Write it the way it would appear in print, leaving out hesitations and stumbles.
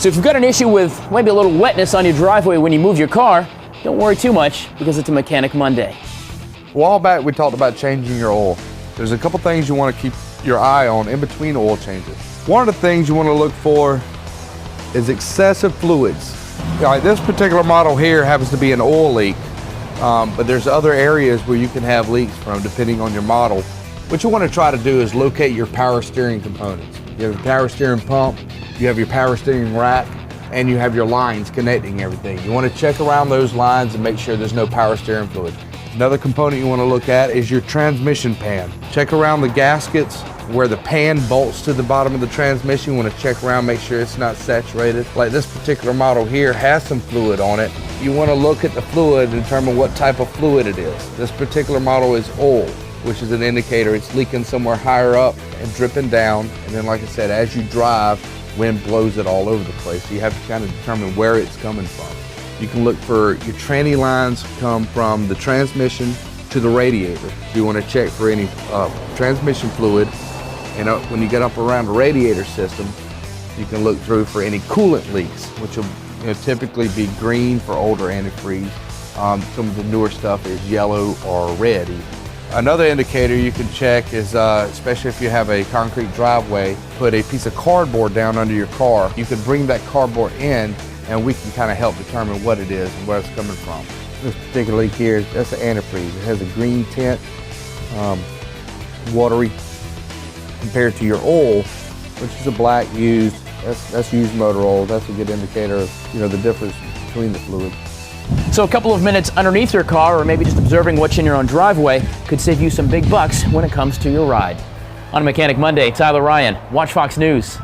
So if you've got an issue with maybe a little wetness on your driveway when you move your car, don't worry too much because it's a Mechanic Monday. A while back we talked about changing your oil. There's a couple things you want to keep your eye on in between oil changes. One of the things you want to look for is excessive fluids. Like this particular model here happens to be an oil leak, but there's other areas where you can have leaks from depending on your model. What you want to try to do is locate your power steering components. You have your power steering pump, you have your power steering rack, and you have your lines connecting everything. You want to check around those lines and make sure there's no power steering fluid. Another component you want to look at is your transmission pan. Check around the gaskets where the pan bolts to the bottom of the transmission. You want to check around, make sure it's not saturated. Like this particular model here has some fluid on it. You want to look at the fluid and determine what type of fluid it is. This particular model is oil, which is an indicator it's leaking somewhere higher up and dripping down. And then like I said, as you drive, wind blows it all over the place. So you have to kind of determine where it's coming from. You can look for your tranny lines come from the transmission to the radiator. You want to check for any transmission fluid. And when you get up around the radiator system, you can look through for any coolant leaks, which will typically be green for older antifreeze. Some of the newer stuff is yellow or red even. Another indicator you can check is, especially if you have a concrete driveway, put a piece of cardboard down under your car. You can bring that cardboard in and we can kind of help determine what it is and where it's coming from. This particular leak here, that's an antifreeze. It has a green tint, watery, compared to your oil, which is a black used. That's used motor oil. That's a good indicator of the difference between the fluids. So a couple of minutes underneath your car, or maybe just observing what's in your own driveway, could save you some big bucks when it comes to your ride. On Mechanic Monday, Tyler Ryan, Watch Fox News.